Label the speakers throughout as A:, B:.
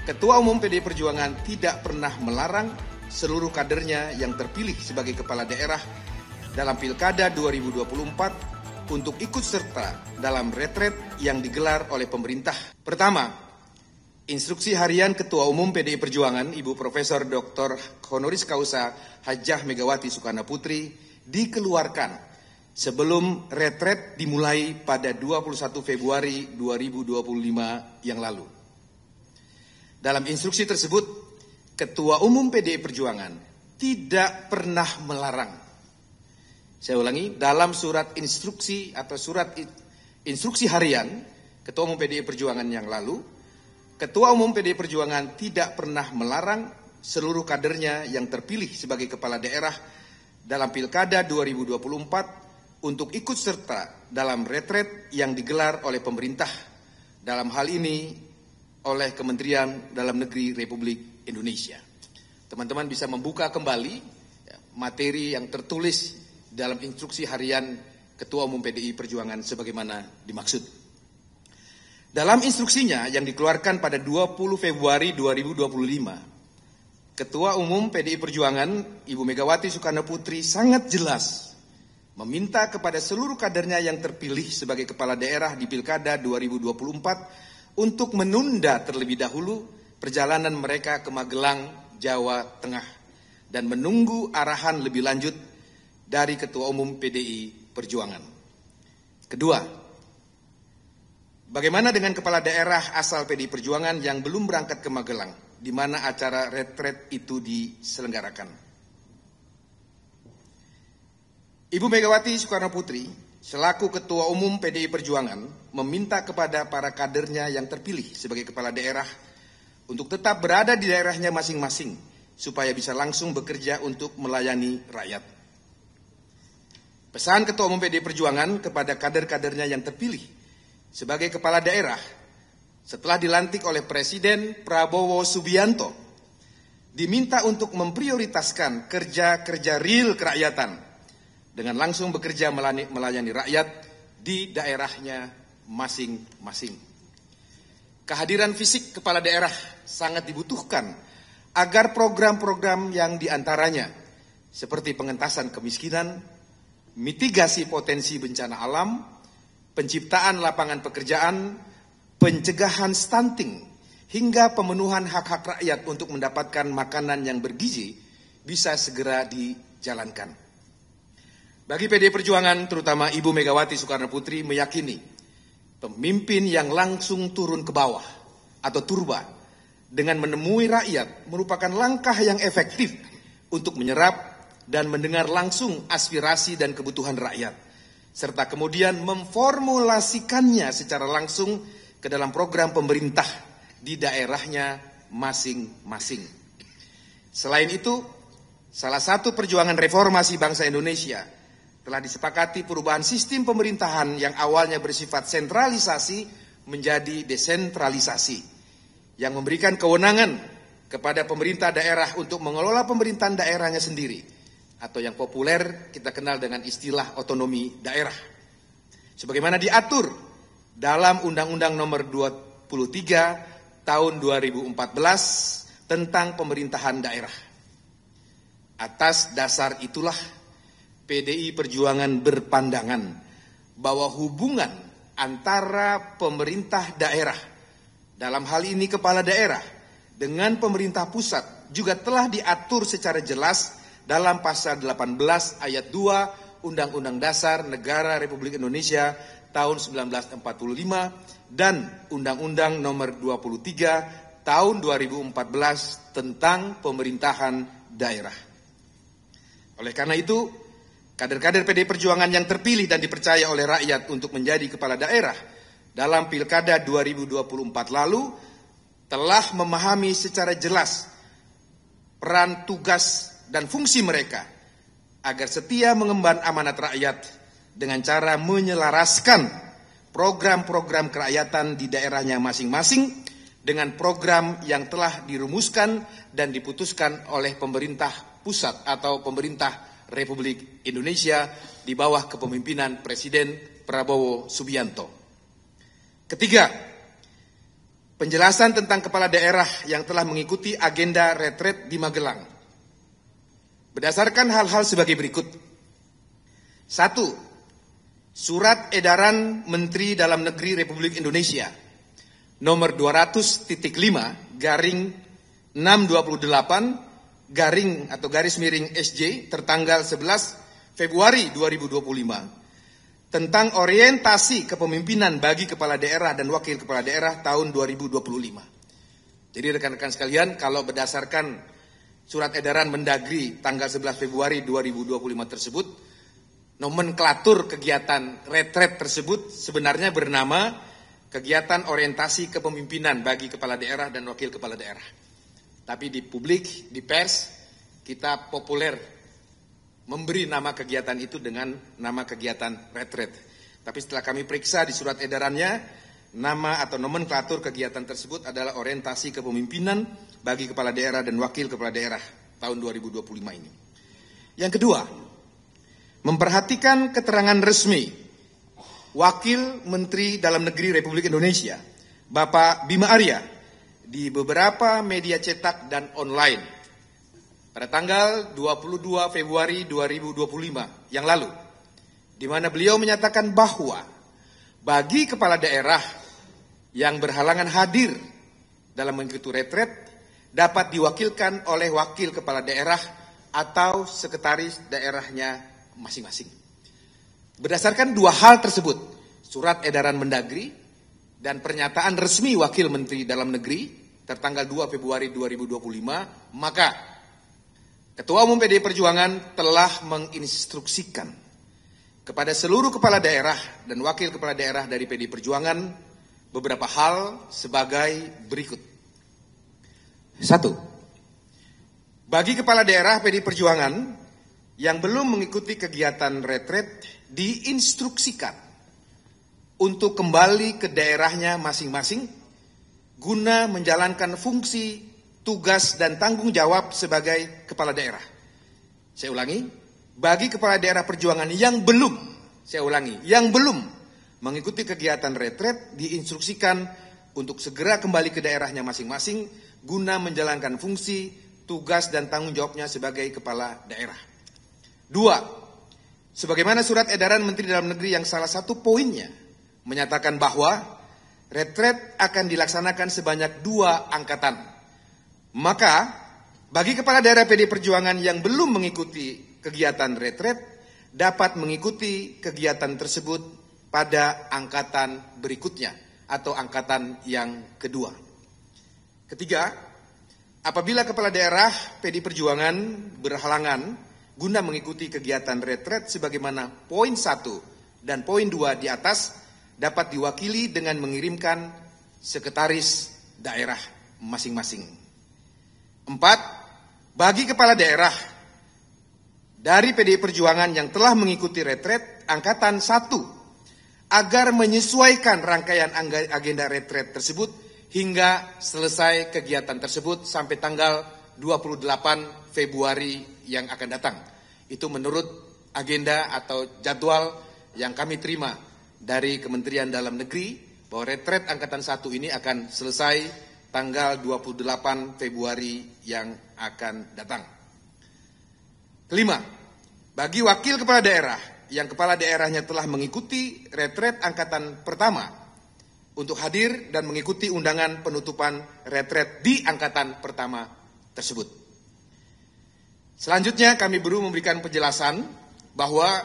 A: Ketua Umum PDI Perjuangan tidak pernah melarang seluruh kadernya yang terpilih sebagai kepala daerah dalam Pilkada 2024 untuk ikut serta dalam retret yang digelar oleh pemerintah. Pertama, instruksi harian Ketua Umum PDI Perjuangan Ibu Profesor Dr. Honoris Causa Hajah Megawati Soekarno Putri dikeluarkan sebelum retret dimulai pada 21 Februari 2025 yang lalu. Dalam instruksi tersebut, Ketua Umum PDI Perjuangan tidak pernah melarang. Saya ulangi, dalam surat instruksi atau surat instruksi harian Ketua Umum PDI Perjuangan yang lalu, Ketua Umum PDI Perjuangan tidak pernah melarang seluruh kadernya yang terpilih sebagai kepala daerah dalam Pilkada 2024 untuk ikut serta dalam retret yang digelar oleh pemerintah. Dalam hal ini oleh Kementerian Dalam Negeri Republik Indonesia. Teman-teman bisa membuka kembali materi yang tertulis dalam instruksi harian Ketua Umum PDI Perjuangan sebagaimana dimaksud. Dalam instruksinya yang dikeluarkan pada 20 Februari 2025, Ketua Umum PDI Perjuangan Ibu Megawati Soekarno Putri sangat jelas meminta kepada seluruh kadernya yang terpilih sebagai kepala daerah di Pilkada 2024 untuk menunda terlebih dahulu perjalanan mereka ke Magelang, Jawa Tengah, dan menunggu arahan lebih lanjut dari Ketua Umum PDI Perjuangan. Kedua, bagaimana dengan kepala daerah asal PDI Perjuangan yang belum berangkat ke Magelang, di mana acara retret itu diselenggarakan? Ibu Megawati Soekarno Putri selaku Ketua Umum PDI Perjuangan meminta kepada para kadernya yang terpilih sebagai kepala daerah untuk tetap berada di daerahnya masing-masing supaya bisa langsung bekerja untuk melayani rakyat. Pesan Ketua Umum PDI Perjuangan kepada kader-kadernya yang terpilih sebagai kepala daerah setelah dilantik oleh Presiden Prabowo Subianto diminta untuk memprioritaskan kerja-kerja real kerakyatan dengan langsung bekerja melayani rakyat di daerahnya masing-masing. Kehadiran fisik kepala daerah sangat dibutuhkan agar program-program yang diantaranya seperti pengentasan kemiskinan, mitigasi potensi bencana alam, penciptaan lapangan pekerjaan, pencegahan stunting, hingga pemenuhan hak-hak rakyat untuk mendapatkan makanan yang bergizi bisa segera dijalankan. Bagi PDI Perjuangan, terutama Ibu Megawati Soekarno Putri meyakini pemimpin yang langsung turun ke bawah atau turba dengan menemui rakyat merupakan langkah yang efektif untuk menyerap dan mendengar langsung aspirasi dan kebutuhan rakyat, serta kemudian memformulasikannya secara langsung ke dalam program pemerintah di daerahnya masing-masing. Selain itu, salah satu perjuangan reformasi bangsa Indonesia telah disepakati perubahan sistem pemerintahan yang awalnya bersifat sentralisasi menjadi desentralisasi, yang memberikan kewenangan kepada pemerintah daerah untuk mengelola pemerintahan daerahnya sendiri, atau yang populer kita kenal dengan istilah otonomi daerah, sebagaimana diatur dalam Undang-Undang Nomor 23 Tahun 2014 tentang pemerintahan daerah. Atas dasar itulah PDI Perjuangan berpandangan bahwa hubungan antara pemerintah daerah, dalam hal ini kepala daerah, dengan pemerintah pusat juga telah diatur secara jelas dalam pasal 18 ayat 2 Undang-Undang Dasar Negara Republik Indonesia tahun 1945 dan Undang-Undang Nomor 23 tahun 2014 tentang pemerintahan daerah. Oleh karena itu, kader-kader PDI Perjuangan yang terpilih dan dipercaya oleh rakyat untuk menjadi kepala daerah dalam Pilkada 2024 lalu telah memahami secara jelas peran, tugas, dan fungsi mereka agar setia mengemban amanat rakyat dengan cara menyelaraskan program-program kerakyatan di daerahnya masing-masing dengan program yang telah dirumuskan dan diputuskan oleh pemerintah pusat atau pemerintah Republik Indonesia di bawah kepemimpinan Presiden Prabowo Subianto. Ketiga, penjelasan tentang kepala daerah yang telah mengikuti agenda retret di Magelang. Berdasarkan hal-hal sebagai berikut. 1. Surat Edaran Menteri Dalam Negeri Republik Indonesia nomor 200.5/628/SJ tertanggal 11 Februari 2025 tentang orientasi kepemimpinan bagi kepala daerah dan wakil kepala daerah tahun 2025. Jadi rekan-rekan sekalian, kalau berdasarkan surat edaran Mendagri tanggal 11 Februari 2025 tersebut, nomenklatur kegiatan retret tersebut sebenarnya bernama kegiatan orientasi kepemimpinan bagi kepala daerah dan wakil kepala daerah. Tapi di publik, di pers, kita populer memberi nama kegiatan itu dengan nama kegiatan retret. Tapi setelah kami periksa di surat edarannya, nama atau nomenklatur kegiatan tersebut adalah orientasi kepemimpinan bagi kepala daerah dan wakil kepala daerah tahun 2025 ini. Yang kedua, memperhatikan keterangan resmi Wakil Menteri Dalam Negeri Republik Indonesia, Bapak Bima Arya, di beberapa media cetak dan online pada tanggal 22 Februari 2025 yang lalu, di mana beliau menyatakan bahwa bagi kepala daerah yang berhalangan hadir dalam mengikuti retret dapat diwakilkan oleh wakil kepala daerah atau sekretaris daerahnya masing-masing. Berdasarkan dua hal tersebut, surat edaran Mendagri dan pernyataan resmi Wakil Menteri Dalam Negeri tertanggal 2 Februari 2025, maka Ketua Umum PDI Perjuangan telah menginstruksikan kepada seluruh kepala daerah dan wakil kepala daerah dari PDI Perjuangan beberapa hal sebagai berikut. 1. Bagi kepala daerah PDI Perjuangan yang belum mengikuti kegiatan retret diinstruksikan untuk kembali ke daerahnya masing-masing guna menjalankan fungsi, tugas dan tanggung jawab sebagai kepala daerah. Saya ulangi, bagi kepala daerah perjuangan yang belum, yang belum mengikuti kegiatan retret diinstruksikan untuk segera kembali ke daerahnya masing-masing guna menjalankan fungsi, tugas dan tanggung jawabnya sebagai kepala daerah. 2. Sebagaimana surat edaran Menteri Dalam Negeri yang salah satu poinnya menyatakan bahwa retret akan dilaksanakan sebanyak 2 angkatan. Maka, bagi kepala daerah PDI Perjuangan yang belum mengikuti kegiatan retret, dapat mengikuti kegiatan tersebut pada angkatan berikutnya, atau angkatan yang kedua. Ketiga, apabila kepala daerah PDI Perjuangan berhalangan guna mengikuti kegiatan retret sebagaimana poin 1 dan poin 2 di atas, dapat diwakili dengan mengirimkan sekretaris daerah masing-masing. 4. Bagi kepala daerah dari PDI Perjuangan yang telah mengikuti retret angkatan 1 agar menyesuaikan rangkaian agenda retret tersebut hingga selesai kegiatan tersebut sampai tanggal 28 Februari yang akan datang. Itu menurut agenda atau jadwal yang kami terima dari Kementerian Dalam Negeri bahwa retret angkatan 1 ini akan selesai tanggal 28 Februari yang akan datang. Kelima, bagi wakil kepala daerah yang kepala daerahnya telah mengikuti retret angkatan pertama untuk hadir dan mengikuti undangan penutupan retret di angkatan pertama tersebut. Selanjutnya kami baru memberikan penjelasan bahwa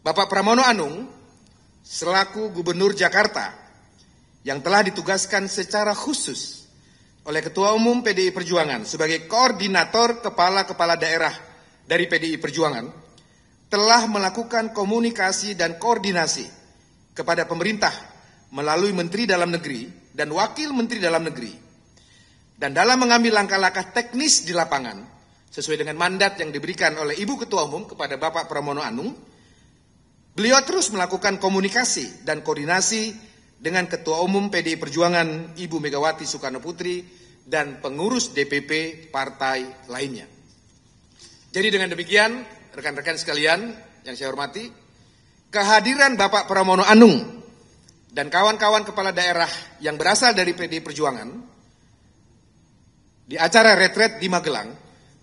A: Bapak Pramono Anung selaku Gubernur Jakarta yang telah ditugaskan secara khusus oleh Ketua Umum PDI Perjuangan sebagai koordinator kepala-kepala daerah dari PDI Perjuangan telah melakukan komunikasi dan koordinasi kepada pemerintah melalui Menteri Dalam Negeri dan Wakil Menteri Dalam Negeri. Dan dalam mengambil langkah-langkah teknis di lapangan sesuai dengan mandat yang diberikan oleh Ibu Ketua Umum kepada Bapak Pramono Anung, beliau terus melakukan komunikasi dan koordinasi dengan Ketua Umum PDI Perjuangan Ibu Megawati Soekarno Putri dan pengurus DPP partai lainnya. Jadi dengan demikian, rekan-rekan sekalian yang saya hormati, kehadiran Bapak Pramono Anung dan kawan-kawan kepala daerah yang berasal dari PDI Perjuangan di acara retret di Magelang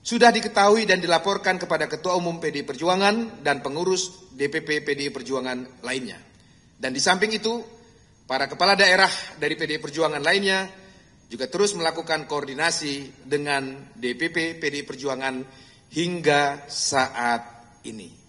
A: sudah diketahui dan dilaporkan kepada Ketua Umum PDI Perjuangan dan pengurus DPP PDI Perjuangan lainnya. Dan di samping itu, para kepala daerah dari PDI Perjuangan lainnya juga terus melakukan koordinasi dengan DPP PDI Perjuangan hingga saat ini.